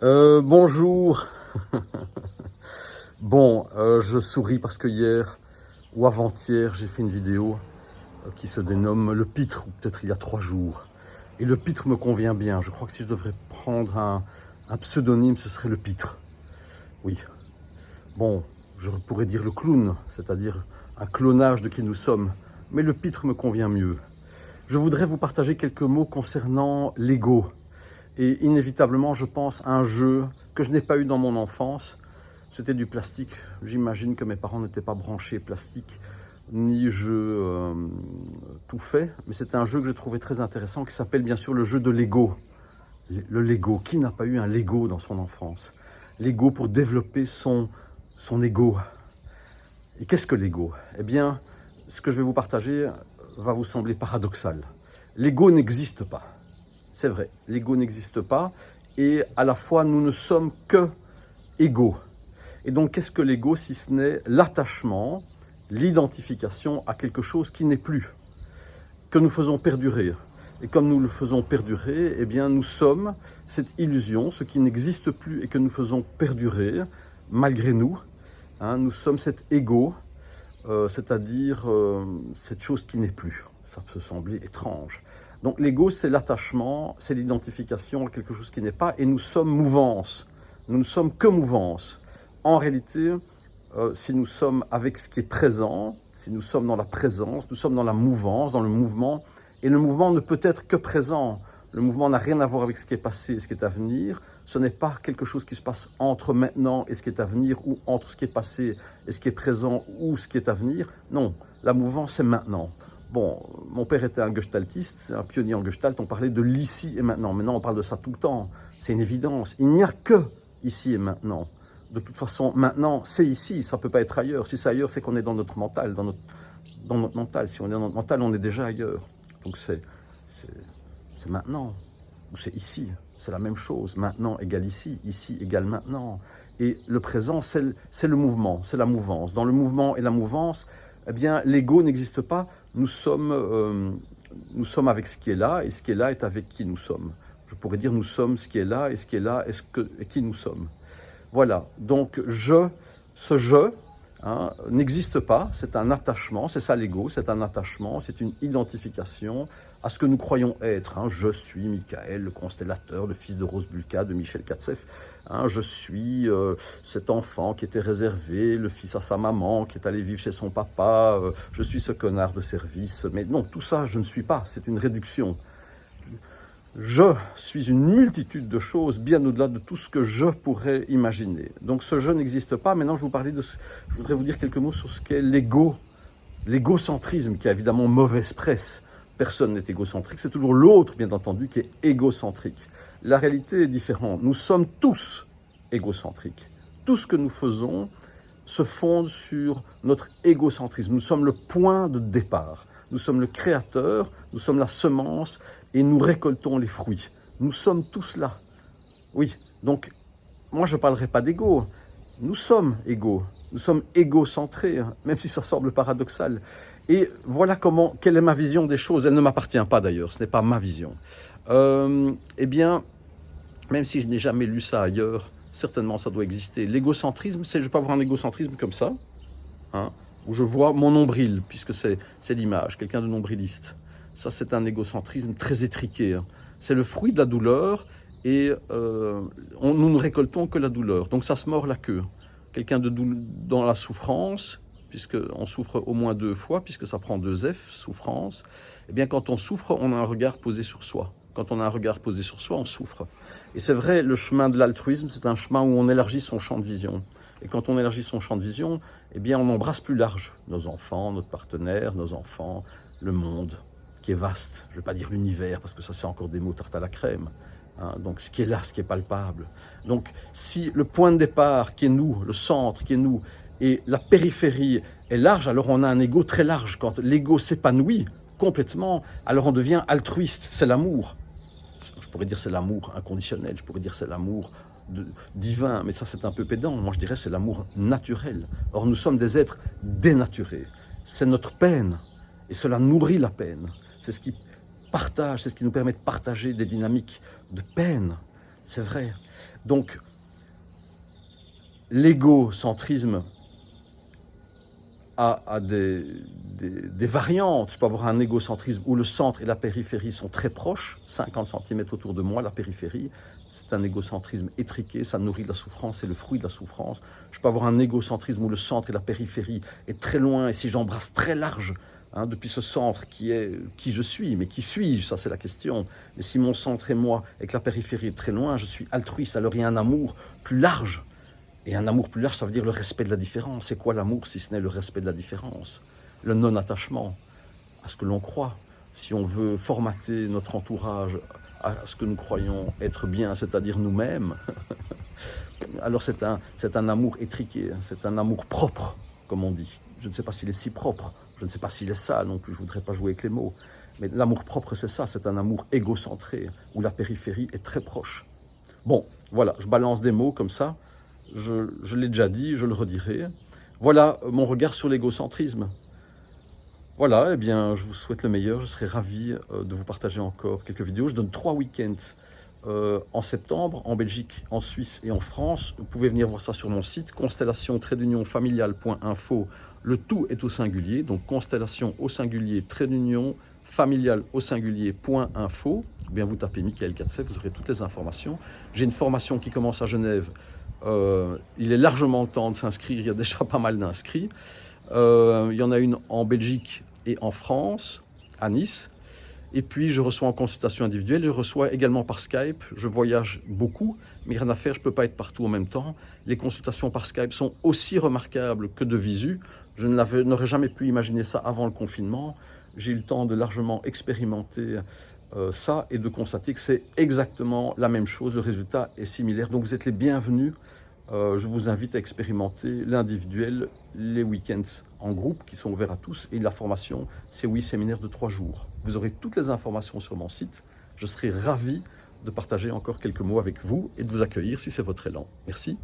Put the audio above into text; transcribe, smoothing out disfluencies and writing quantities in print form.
Bonjour. Bon, je souris parce que hier ou avant-hier, j'ai fait une vidéo qui se dénomme Le Pitre, ou peut-être il y a 3 jours. Et le Pitre me convient bien. Je crois que si je devrais prendre un pseudonyme, ce serait Le Pitre. Oui. Bon, je pourrais dire le clown, c'est-à-dire un clonage de qui nous sommes. Mais Le Pitre me convient mieux. Je voudrais vous partager quelques mots concernant l'ego. Et inévitablement, je pense à un jeu que je n'ai pas eu dans mon enfance. C'était du plastique. J'imagine que mes parents n'étaient pas branchés plastique, ni jeu tout fait. Mais c'était un jeu que j'ai trouvé très intéressant qui s'appelle bien sûr le jeu de Lego. Le Lego. Qui n'a pas eu un Lego dans son enfance? Lego pour développer son ego. Et qu'est-ce que l'ego? Eh bien, ce que je vais vous partager va vous sembler paradoxal. L'ego n'existe pas. C'est vrai, l'ego n'existe pas et à la fois nous ne sommes que égaux. Et donc qu'est-ce que l'ego si ce n'est l'attachement, l'identification à quelque chose qui n'est plus, que nous faisons perdurer. Et comme nous le faisons perdurer, eh bien nous sommes cette illusion, ce qui n'existe plus et que nous faisons perdurer malgré nous. Nous sommes cet ego, c'est-à-dire cette chose qui n'est plus. Ça peut sembler étrange. Donc l'ego, c'est l'attachement, c'est l'identification à quelque chose qui n'est pas, et nous sommes mouvance. Nous ne sommes que mouvance. En réalité, si nous sommes avec ce qui est présent, si nous sommes dans la présence, nous sommes dans la mouvance, dans le mouvement, et le mouvement ne peut être que présent. Le mouvement n'a rien à voir avec ce qui est passé et ce qui est à venir. Ce n'est pas quelque chose qui se passe entre maintenant et ce qui est à venir, ou entre ce qui est passé et ce qui est présent ou ce qui est à venir. Non, la mouvance, c'est maintenant. Bon, mon père était un gestaltiste, un pionnier en gestalt, on parlait de l'ici et maintenant. Maintenant, on parle de ça tout le temps. C'est une évidence. Il n'y a que ici et maintenant. De toute façon, maintenant, c'est ici, ça ne peut pas être ailleurs. Si c'est ailleurs, c'est qu'on est dans notre mental, dans notre mental. Si on est dans notre mental, on est déjà ailleurs. Donc c'est maintenant, ou c'est ici. C'est la même chose. Maintenant égale ici égale maintenant. Et le présent, c'est le mouvement, c'est la mouvance. Dans le mouvement et la mouvance, eh bien, l'ego n'existe pas. Nous sommes avec ce qui est là, et ce qui est là est avec qui nous sommes. Je pourrais dire nous sommes ce qui est là, et ce qui est là est qui nous sommes. Voilà, donc ce je n'existe pas, c'est un attachement, c'est ça l'ego, c'est un attachement, c'est une identification à ce que nous croyons être. Je suis Michael, le constellateur, le fils de Rose Bulka, de Michel Katsev. Je suis cet enfant qui était réservé, le fils à sa maman, qui est allé vivre chez son papa. Je suis ce connard de service. Mais non, tout ça, je ne suis pas, c'est une réduction. Je suis une multitude de choses bien au-delà de tout ce que je pourrais imaginer. Donc ce je n'existe pas. Maintenant, je voudrais vous dire quelques mots sur ce qu'est l'ego, l'égocentrisme, qui a évidemment mauvaise presse. Personne n'est égocentrique, c'est toujours l'autre, bien entendu, qui est égocentrique. La réalité est différente. Nous sommes tous égocentriques. Tout ce que nous faisons se fonde sur notre égocentrisme. Nous sommes le point de départ. Nous sommes le créateur, nous sommes la semence, et nous récoltons les fruits. Nous sommes tous là. Oui, donc, moi je ne parlerai pas d'ego. Nous sommes égaux. Nous sommes égocentrés, même si ça semble paradoxal. Et voilà quelle est ma vision des choses. Elle ne m'appartient pas d'ailleurs, ce n'est pas ma vision. Eh bien, même si je n'ai jamais lu ça ailleurs, certainement ça doit exister. L'égocentrisme, je peux avoir un égocentrisme comme ça, où je vois mon nombril, puisque c'est l'image, quelqu'un de nombriliste. Ça, c'est un égocentrisme très étriqué. C'est le fruit de la douleur et nous ne récoltons que la douleur. Donc ça se mord la queue. Quelqu'un dans la souffrance, puisqu'on souffre au moins 2 fois, puisque ça prend 2 F, souffrance. Eh bien, quand on souffre, on a un regard posé sur soi. Quand on a un regard posé sur soi, on souffre. Et c'est vrai, le chemin de l'altruisme, c'est un chemin où on élargit son champ de vision. Et quand on élargit son champ de vision, eh bien, on embrasse plus large nos enfants, notre partenaire, nos enfants, le monde, qui est vaste. Je ne vais pas dire l'univers, parce que ça, c'est encore des mots tarte à la crème. Donc, ce qui est là, ce qui est palpable. Donc, si le point de départ, qui est nous, le centre, qui est nous, et la périphérie est large, alors on a un ego très large. Quand l'ego s'épanouit complètement, alors on devient altruiste. C'est l'amour. Je pourrais dire c'est l'amour inconditionnel, je pourrais dire c'est l'amour divin, mais ça c'est un peu pédant. Moi je dirais c'est l'amour naturel. Or nous sommes des êtres dénaturés. C'est notre peine, et cela nourrit la peine. C'est ce qui partage, c'est ce qui nous permet de partager des dynamiques de peine. C'est vrai. Donc, l'égocentrisme a des variantes. Je peux avoir un égocentrisme où le centre et la périphérie sont très proches, 50 cm autour de moi, la périphérie. C'est un égocentrisme étriqué, ça nourrit de la souffrance, c'est le fruit de la souffrance. Je peux avoir un égocentrisme où le centre et la périphérie est très loin, et si j'embrasse très large, depuis ce centre qui est qui je suis, mais qui suis-je, ça c'est la question. Et si mon centre est moi et que la périphérie est très loin, je suis altruiste, alors il y a un amour plus large. Et un amour plus large, ça veut dire le respect de la différence. C'est quoi l'amour si ce n'est le respect de la différence? Le non-attachement à ce que l'on croit. Si on veut formater notre entourage à ce que nous croyons être bien, c'est-à-dire nous-mêmes, alors c'est un amour étriqué, c'est un amour propre, comme on dit. Je ne sais pas s'il est si propre, je ne sais pas s'il est sale non plus, je ne voudrais pas jouer avec les mots. Mais l'amour propre, c'est ça, c'est un amour égocentré, où la périphérie est très proche. Bon, voilà, je balance des mots comme ça. Je l'ai déjà dit, je le redirai. Voilà mon regard sur l'égocentrisme. Voilà, eh bien, je vous souhaite le meilleur. Je serai ravi de vous partager encore quelques vidéos. Je donne 3 week-ends en septembre, en Belgique, en Suisse et en France. Vous pouvez venir voir ça sur mon site, constellation-familiale.info. Le tout est au singulier, donc constellation au singulier, familial au singulier.info. Ou bien vous tapez Michael Katsev, vous aurez toutes les informations. J'ai une formation qui commence à Genève. Il est largement le temps de s'inscrire, il y a déjà pas mal d'inscrits. Il y en a une en Belgique et en France, à Nice. Et puis je reçois en consultation individuelle, je reçois également par Skype. Je voyage beaucoup, mais rien à faire, je ne peux pas être partout en même temps. Les consultations par Skype sont aussi remarquables que de visu. Je n'aurais jamais pu imaginer ça avant le confinement. J'ai eu le temps de largement expérimenter ça et de constater que c'est exactement la même chose, le résultat est similaire. Donc vous êtes les bienvenus. Je vous invite à expérimenter l'individuel, les week-ends en groupe qui sont ouverts à tous et la formation, c'est 8 séminaires de 3 jours. Vous aurez toutes les informations sur mon site. Je serai ravi de partager encore quelques mots avec vous et de vous accueillir si c'est votre élan. Merci.